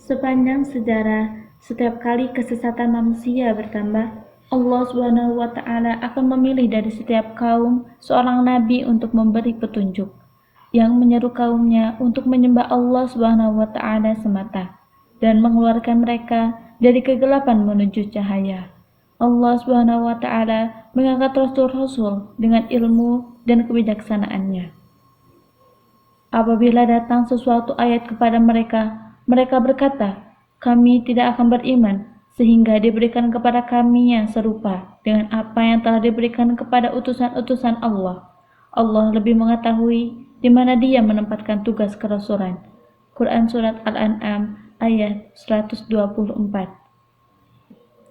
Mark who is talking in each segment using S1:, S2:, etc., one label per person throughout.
S1: Sepanjang sejarah, setiap kali kesesatan manusia bertambah, Allah Subhanahu wa Ta'ala akan memilih dari setiap kaum seorang nabi untuk memberi petunjuk, yang menyeru kaumnya untuk menyembah Allah Subhanahu wa Ta'ala semata dan mengeluarkan mereka dari kegelapan menuju cahaya. Allah Subhanahu wa Ta'ala mengangkat rasul-rasul dengan ilmu dan kebijaksanaannya. Apabila datang sesuatu ayat kepada mereka, mereka berkata, "Kami tidak akan beriman sehingga diberikan kepada kami yang serupa dengan apa yang telah diberikan kepada utusan-utusan Allah. Allah lebih mengetahui di mana Dia menempatkan tugas kerasulan." Quran Surat Al-An'am ayat 124.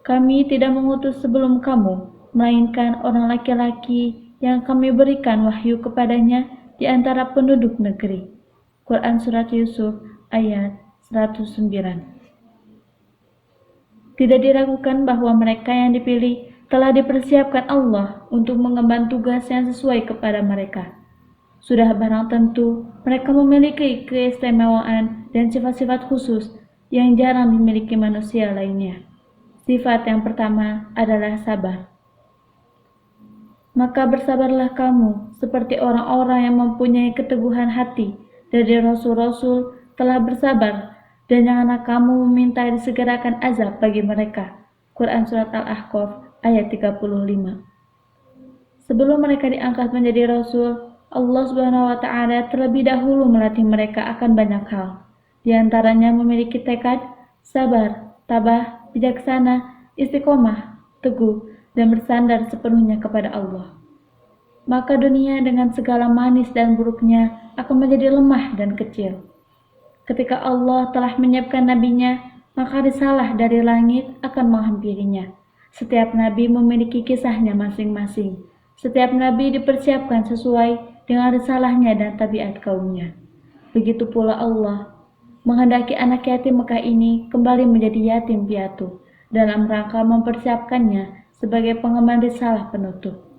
S1: Kami tidak mengutus sebelum kamu, melainkan orang laki-laki yang kami berikan wahyu kepadanya di antara penduduk negeri. Quran Surat Yusuf ayat 109. Tidak diragukan bahwa mereka yang dipilih telah dipersiapkan Allah untuk mengemban tugas yang sesuai kepada mereka. Sudah barang tentu mereka memiliki keistimewaan dan sifat-sifat khusus yang jarang dimiliki manusia lainnya. Sifat yang pertama adalah sabar. Maka bersabarlah kamu seperti orang-orang yang mempunyai keteguhan hati dari rasul-rasul telah bersabar, dan janganlah kamu meminta disegerakan azab bagi mereka. Quran Surat Al-Ahqaf ayat 35. Sebelum mereka diangkat menjadi rasul, Allah Subhanahu wa Ta'ala terlebih dahulu melatih mereka akan banyak hal. Di antaranya memiliki tekad, sabar, tabah, bijaksana, istiqomah, teguh, dan bersandar sepenuhnya kepada Allah. Maka dunia dengan segala manis dan buruknya akan menjadi lemah dan kecil. Ketika Allah telah menyiapkan nabinya, maka risalah dari langit akan menghampirinya. Setiap nabi memiliki kisahnya masing-masing. Setiap nabi dipersiapkan sesuai dengan risalahnya dan tabiat kaumnya. Begitu pula Allah menghendaki anak yatim Mekah ini kembali menjadi yatim piatu dalam rangka mempersiapkannya sebagai pengemban risalah penutup.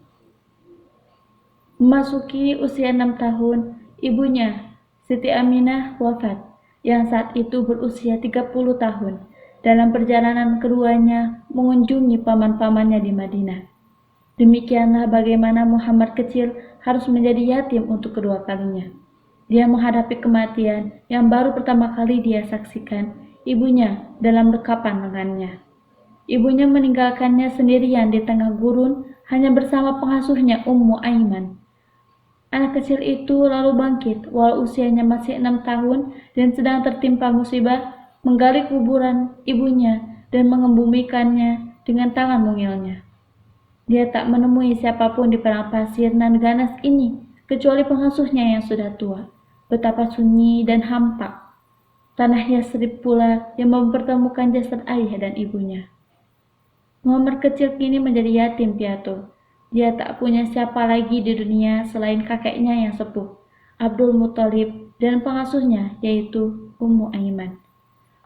S1: Memasuki usia 6 tahun, ibunya, Siti Aminah, wafat, yang saat itu berusia 30 tahun, dalam perjalanan keduanya mengunjungi paman-pamannya di Madinah. Demikianlah bagaimana Muhammad kecil harus menjadi yatim untuk kedua kalinya. Dia menghadapi kematian yang baru pertama kali dia saksikan, ibunya dalam dekapan lengannya. Ibunya meninggalkannya sendirian di tengah gurun hanya bersama pengasuhnya Ummu Aiman. Anak kecil itu lalu bangkit walau usianya masih 6 tahun dan sedang tertimpa musibah, menggali kuburan ibunya dan mengembumikannya dengan tangan mungilnya. Dia tak menemui siapapun di padang pasir nan ganas ini, kecuali pengasuhnya yang sudah tua. Betapa sunyi dan hampa. Tanah Yasrib pula yang mempertemukan jasad ayah dan ibunya. Muhammad kecil kini menjadi yatim piatu. Dia tak punya siapa lagi di dunia selain kakeknya yang sepuh, Abdul Muthalib, dan pengasuhnya yaitu Ummu Aiman.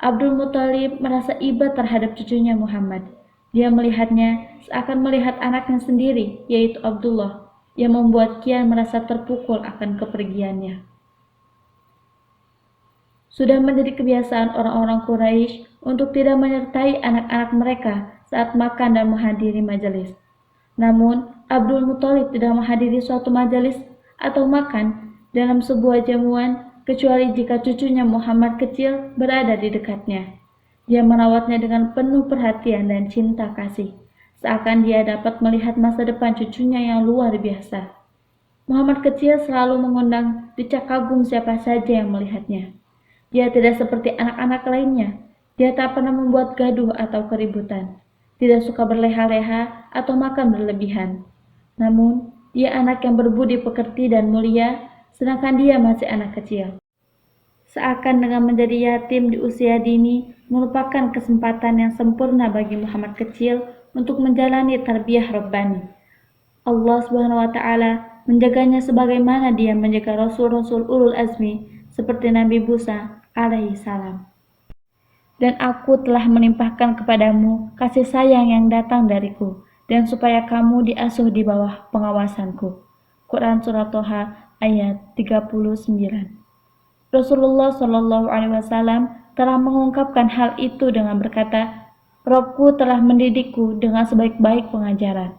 S1: Abdul Muthalib merasa iba terhadap cucunya Muhammad. Dia melihatnya seakan melihat anaknya sendiri, yaitu Abdullah, yang membuat Kian merasa terpukul akan kepergiannya. Sudah menjadi kebiasaan orang-orang Quraisy untuk tidak menyertai anak-anak mereka saat makan dan menghadiri majelis. Namun, Abdul Muthalib tidak menghadiri suatu majelis atau makan dalam sebuah jamuan kecuali jika cucunya Muhammad kecil berada di dekatnya. Dia merawatnya dengan penuh perhatian dan cinta kasih, seakan dia dapat melihat masa depan cucunya yang luar biasa. Muhammad kecil selalu mengundang decak kagum siapa saja yang melihatnya. Dia tidak seperti anak-anak lainnya. Dia tak pernah membuat gaduh atau keributan. Tidak suka berleha-leha atau makan berlebihan. Namun, dia anak yang berbudi pekerti dan mulia, sedangkan dia masih anak kecil. Seakan dengan menjadi yatim di usia dini merupakan kesempatan yang sempurna bagi Muhammad kecil untuk menjalani tarbiyah Rabbani. Allah Subhanahu wa Ta'ala menjaganya sebagaimana Dia menjaga rasul-rasul ulul azmi seperti Nabi Musa alaihi salam. Dan aku telah menimpahkan kepadamu kasih sayang yang datang dariku, dan supaya kamu diasuh di bawah pengawasanku. Quran Surat Toha ayat 39. Rasulullah Shallallahu Alaihi Wasallam telah mengungkapkan hal itu dengan berkata, Robku telah mendidikku dengan sebaik-baik pengajaran.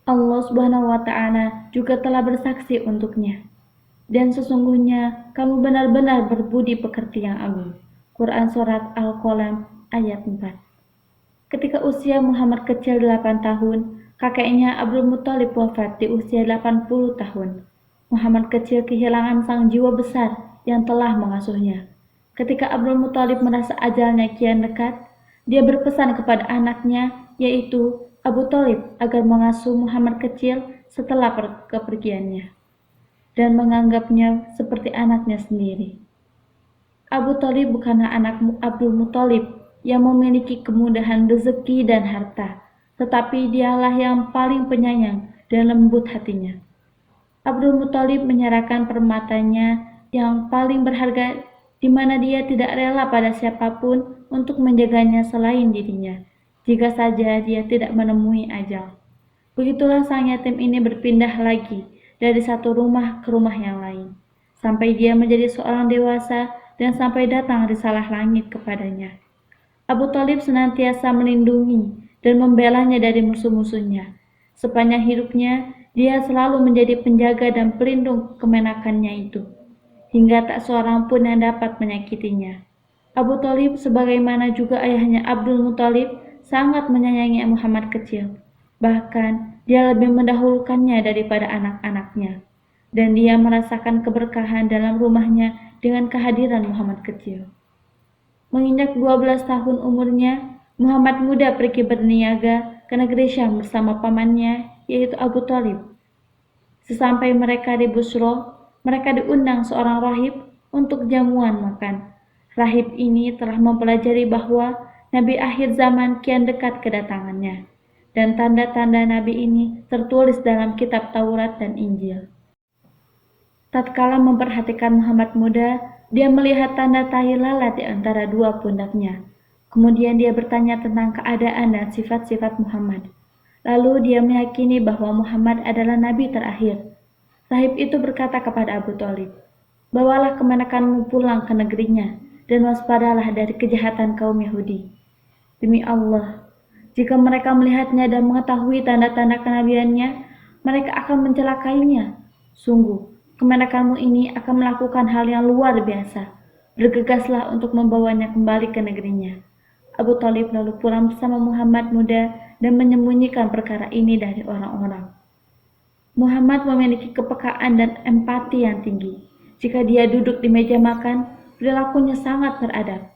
S1: Allah Subhanahu wa Ta'ala juga telah bersaksi untuknya. Dan sesungguhnya kamu benar-benar berbudi pekerti yang agung. Quran Surat Al-Qalam ayat 4. Ketika usia Muhammad kecil 8 tahun, kakeknya Abdul Muthalib wafat di usia 80 tahun. Muhammad kecil kehilangan sang jiwa besar yang telah mengasuhnya. Ketika Abdul Muthalib merasa ajalnya kian dekat, dia berpesan kepada anaknya, yaitu Abu Thalib, agar mengasuh Muhammad kecil setelah kepergiannya dan menganggapnya seperti anaknya sendiri. Abu Thalib bukanlah anak Abdul Muthalib yang memiliki kemudahan rezeki dan harta, tetapi dialah yang paling penyayang dan lembut hatinya. Abdul Muthalib menyerahkan permatanya yang paling berharga, di mana dia tidak rela pada siapapun untuk menjaganya selain dirinya, jika saja dia tidak menemui ajal. Begitulah sang yatim ini berpindah lagi dari satu rumah ke rumah yang lain, sampai dia menjadi seorang dewasa dan sampai datang risalah langit kepadanya. Abu Thalib senantiasa melindungi dan membelanya dari musuh-musuhnya. Sepanjang hidupnya, dia selalu menjadi penjaga dan pelindung kemenakannya itu, hingga tak seorang pun yang dapat menyakitinya. Abu Thalib sebagaimana juga ayahnya Abdul Muthalib sangat menyayangi Muhammad kecil. Bahkan dia lebih mendahulukannya daripada anak-anaknya. Dan dia merasakan keberkahan dalam rumahnya dengan kehadiran Muhammad kecil. Menginjak 12 tahun umurnya, Muhammad muda pergi berniaga ke negeri Syam bersama pamannya, yaitu Abu Thalib. Sesampai mereka di Busro, mereka diundang seorang rahib untuk jamuan makan. Rahib ini telah mempelajari bahwa Nabi akhir zaman kian dekat kedatangannya, dan tanda-tanda Nabi ini tertulis dalam kitab Taurat dan Injil. Tatkala memperhatikan Muhammad muda, dia melihat tanda tahi lalat di antara dua pundaknya. Kemudian dia bertanya tentang keadaan dan sifat-sifat Muhammad. Lalu dia meyakini bahwa Muhammad adalah Nabi terakhir. Rahib itu berkata kepada Abu Thalib, "Bawalah kemenakanmu pulang ke negerinya, dan waspadalah dari kejahatan kaum Yahudi. Demi Allah, jika mereka melihatnya dan mengetahui tanda-tanda kenabiannya, mereka akan mencelakainya. Sungguh, kemenakanmu ini akan melakukan hal yang luar biasa. Bergegaslah untuk membawanya kembali ke negerinya." Abu Thalib lalu pulang bersama Muhammad muda dan menyembunyikan perkara ini dari orang-orang. Muhammad memiliki kepekaan dan empati yang tinggi. Jika dia duduk di meja makan, perilakunya sangat beradab.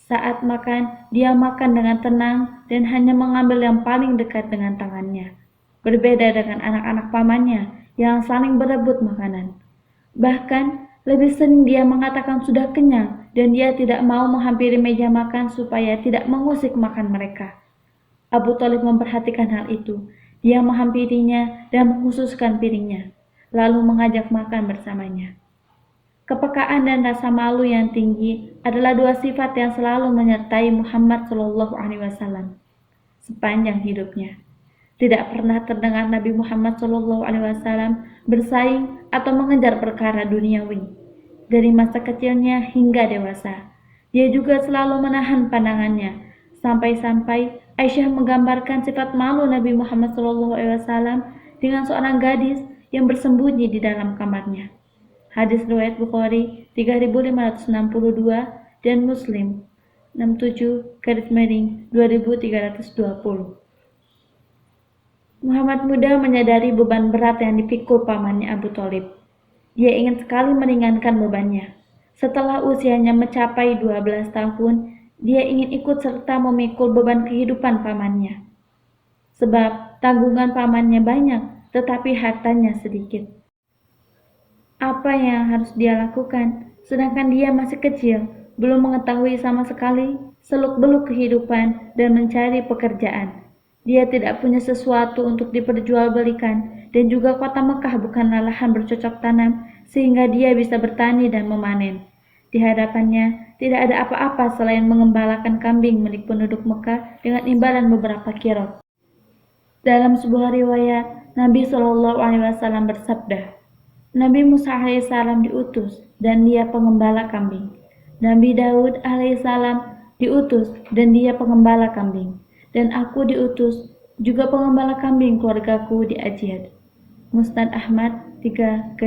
S1: Saat makan, dia makan dengan tenang dan hanya mengambil yang paling dekat dengan tangannya. Berbeda dengan anak-anak pamannya yang saling berebut makanan. Bahkan, lebih sering dia mengatakan sudah kenyang dan dia tidak mau menghampiri meja makan supaya tidak mengusik makan mereka. Abu Thalib memperhatikan hal itu. Dia menghampirinya dan mengkhususkan piringnya, lalu mengajak makan bersamanya. Kepekaan dan rasa malu yang tinggi adalah dua sifat yang selalu menyertai Muhammad SAW sepanjang hidupnya. Tidak pernah terdengar Nabi Muhammad SAW bersaing atau mengejar perkara duniawi. Dari masa kecilnya hingga dewasa, dia juga selalu menahan pandangannya, sampai-sampai Aisyah menggambarkan sifat malu Nabi Muhammad SAW dengan seorang gadis yang bersembunyi di dalam kamarnya. Hadis riwayat Bukhari 3562 dan Muslim 67/2320. Muhammad muda menyadari beban berat yang dipikul pamannya Abu Thalib. Dia ingin sekali meringankan bebannya. Setelah usianya mencapai 12 tahun, dia ingin ikut serta memikul beban kehidupan pamannya. Sebab tanggungan pamannya banyak, tetapi hartanya sedikit. Apa yang harus dia lakukan, sedangkan dia masih kecil, belum mengetahui sama sekali seluk-beluk kehidupan dan mencari pekerjaan. Dia tidak punya sesuatu untuk diperjualbelikan, dan juga kota Mekah bukanlah lahan bercocok tanam sehingga dia bisa bertani dan memanen. Di hadapannya tidak ada apa-apa selain mengembalakan kambing milik penduduk Mekah dengan imbalan beberapa kirot. Dalam sebuah riwayat, Nabi SAW bersabda, Nabi Musa AS diutus dan dia pengembala kambing. Nabi Daud alaihissalam diutus dan dia pengembala kambing, dan aku diutus juga pengembala kambing keluargaku di Ajiyad. Musnad Ahmad 3/96.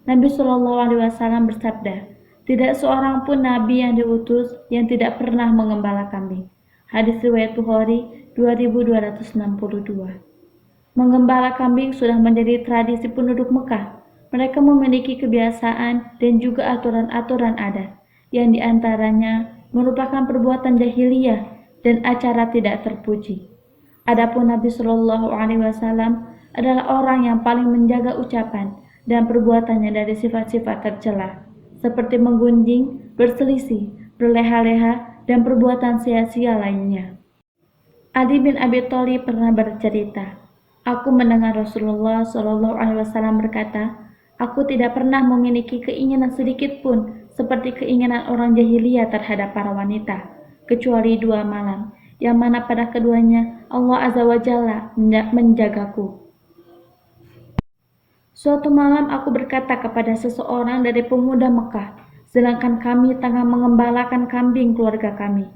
S1: Nabi Shallallahu Alaihi Wasallam bersabda, tidak seorang pun nabi yang diutus yang tidak pernah mengembala kambing. Hadis riwayat Bukhari 2262. Menggembala kambing sudah menjadi tradisi penduduk Mekah. Mereka memiliki kebiasaan dan juga aturan-aturan adat, yang diantaranya merupakan perbuatan jahiliyah dan acara tidak terpuji. Adapun Nabi Shallallahu Alaihi Wasallam adalah orang yang paling menjaga ucapan dan perbuatannya dari sifat-sifat tercela, seperti menggunjing, berselisih, berleha-leha, dan perbuatan sia-sia lainnya. Ali bin Abi Thalib pernah bercerita, aku mendengar Rasulullah Shallallahu Alaihi Wasallam berkata, aku tidak pernah memiliki keinginan sedikit pun seperti keinginan orang jahiliyah terhadap para wanita, kecuali 2 malam, yang mana pada keduanya Allah Azza wa Jalla menjagaku. Suatu malam aku berkata kepada seseorang dari pemuda Mekah, sedangkan kami tengah mengembalakan kambing keluarga kami,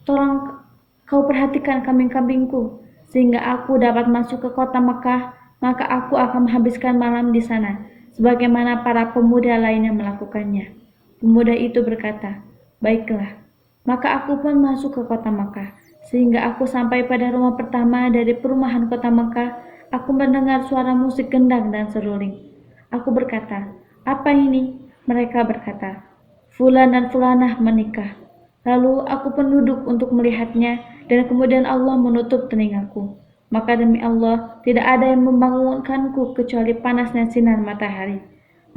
S1: tolong kau perhatikan kambing-kambingku, sehingga aku dapat masuk ke kota Mekah, maka aku akan menghabiskan malam di sana, sebagaimana para pemuda lainnya melakukannya. Pemuda itu berkata, baiklah. Maka aku pun masuk ke kota Mekah, sehingga aku sampai pada rumah pertama dari perumahan kota Mekah. Aku mendengar suara musik gendang dan seruling. Aku berkata, apa ini? Mereka berkata, Fulan dan Fulanah menikah. Lalu aku pun duduk untuk melihatnya, dan kemudian Allah menutup telingaku. Maka demi Allah, tidak ada yang membangunkanku kecuali panasnya sinar matahari.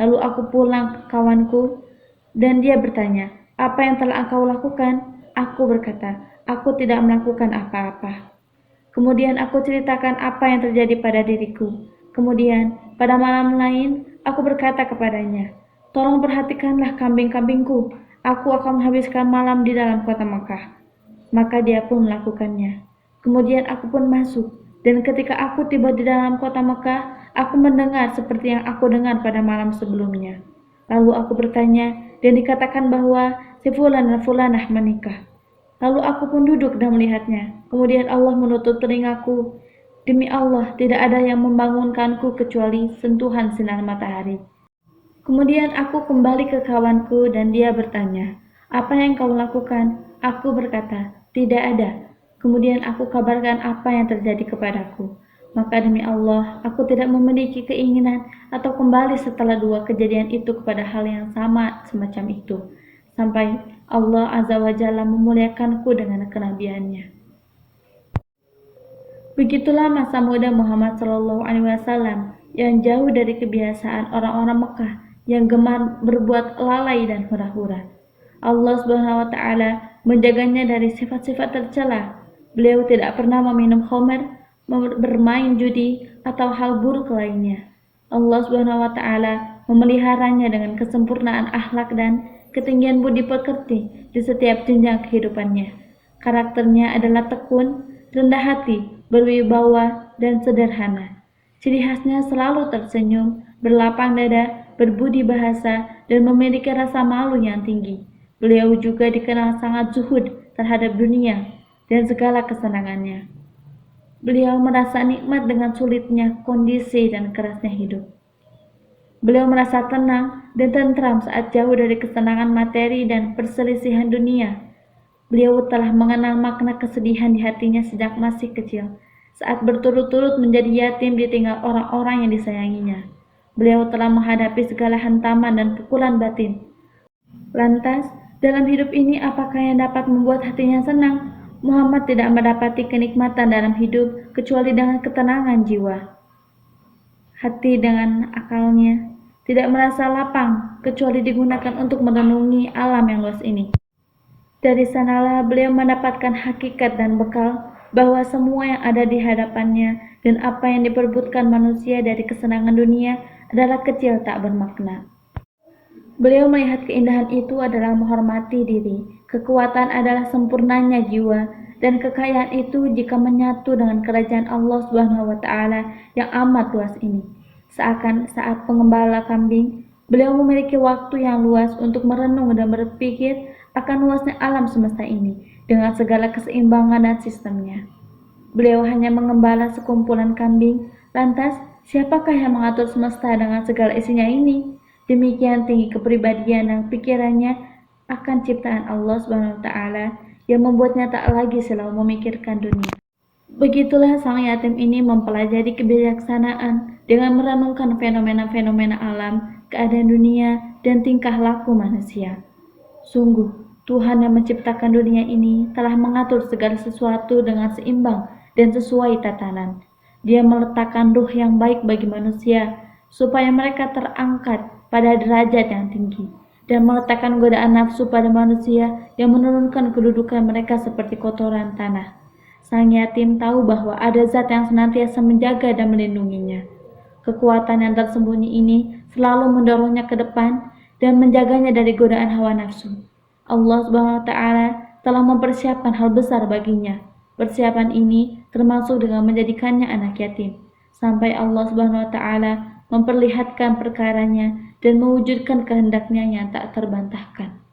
S1: Lalu aku pulang ke kawanku, dan dia bertanya, apa yang telah engkau lakukan? Aku berkata, aku tidak melakukan apa-apa. Kemudian aku ceritakan apa yang terjadi pada diriku. Kemudian, pada malam lain, aku berkata kepadanya, tolong perhatikanlah kambing-kambingku. Aku akan menghabiskan malam di dalam kota Mekah. Maka dia pun melakukannya. Kemudian aku pun masuk, dan ketika aku tiba di dalam kota Mekah, aku mendengar seperti yang aku dengar pada malam sebelumnya. Lalu aku bertanya, dan dikatakan bahwa si Fulan dan Fulanah menikah. Lalu aku pun duduk dan melihatnya. Kemudian Allah menutup telingaku. Demi Allah, tidak ada yang membangunkanku kecuali sentuhan sinar matahari. Kemudian aku kembali ke kawanku dan dia bertanya, apa yang kau lakukan? Aku berkata, tidak ada. Kemudian aku kabarkan apa yang terjadi kepadaku. Maka demi Allah, aku tidak memiliki keinginan atau kembali setelah 2 kejadian itu kepada hal yang sama semacam itu, sampai Allah Azza wa Jalla memuliakanku dengan kenabiannya. Begitulah masa muda Muhammad Shallallahu Alaihi Wasallam yang jauh dari kebiasaan orang-orang Mekah yang gemar berbuat lalai dan hura-hura. Allah Subhanahu wa Ta'ala menjaganya dari sifat-sifat tercela. Beliau tidak pernah meminum khamr, bermain judi, atau hal buruk lainnya. Allah Subhanahu wa Ta'ala memeliharanya dengan kesempurnaan akhlak dan ketinggian budi pekerti di setiap jenjang kehidupannya. Karakternya adalah tekun, rendah hati, berwibawa, dan sederhana. Ciri khasnya selalu tersenyum, berlapang dada, berbudi bahasa, dan memiliki rasa malu yang tinggi. Beliau juga dikenal sangat zuhud terhadap dunia dan segala kesenangannya. Beliau merasa nikmat dengan sulitnya kondisi dan kerasnya hidup. Beliau merasa tenang dan tentram saat jauh dari kesenangan materi dan perselisihan dunia. Beliau telah mengenal makna kesedihan di hatinya sejak masih kecil, saat berturut-turut menjadi yatim ditinggal orang-orang yang disayanginya. Beliau telah menghadapi segala hantaman dan pukulan batin. Lantas, dalam hidup ini apakah yang dapat membuat hatinya senang? Muhammad tidak mendapati kenikmatan dalam hidup kecuali dengan ketenangan jiwa. Hati dengan akalnya tidak merasa lapang kecuali digunakan untuk merenungi alam yang luas ini. Dari sanalah beliau mendapatkan hakikat dan bekal bahwa semua yang ada di hadapannya dan apa yang diperebutkan manusia dari kesenangan dunia adalah kecil tak bermakna. Beliau melihat keindahan itu adalah menghormati diri, kekuatan adalah sempurnanya jiwa, dan kekayaan itu jika menyatu dengan kerajaan Allah Subhanahu wa Ta'ala yang amat luas ini. Seakan saat pengembala kambing Beliau memiliki waktu yang luas untuk merenung dan berpikir akan luasnya alam semesta ini dengan segala keseimbangan dan sistemnya. Beliau hanya mengembala sekumpulan kambing. Lantas, siapakah yang mengatur semesta dengan segala isinya ini? Demikian tinggi kepribadian dan pikirannya akan ciptaan Allah Subhanahu wa taala yang membuatnya tak lagi selalu memikirkan dunia. Begitulah sang yatim ini mempelajari kebijaksanaan dengan merenungkan fenomena-fenomena alam, keadaan dunia, dan tingkah laku manusia. Sungguh, Tuhan yang menciptakan dunia ini telah mengatur segala sesuatu dengan seimbang dan sesuai tatanan. Dia meletakkan ruh yang baik bagi manusia, supaya mereka terangkat pada derajat yang tinggi, dan meletakkan godaan nafsu pada manusia yang menurunkan kedudukan mereka seperti kotoran tanah. Sang yatim tahu bahwa ada zat yang senantiasa menjaga dan melindunginya. Kekuatan yang tersembunyi ini selalu mendorongnya ke depan dan menjaganya dari godaan hawa nafsu. Allah Subhanahu wa taala telah mempersiapkan hal besar baginya. Persiapan ini termasuk dengan menjadikannya anak yatim, sampai Allah Subhanahu wa taala memperlihatkan perkaranya dan mewujudkan kehendaknya yang tak terbantahkan.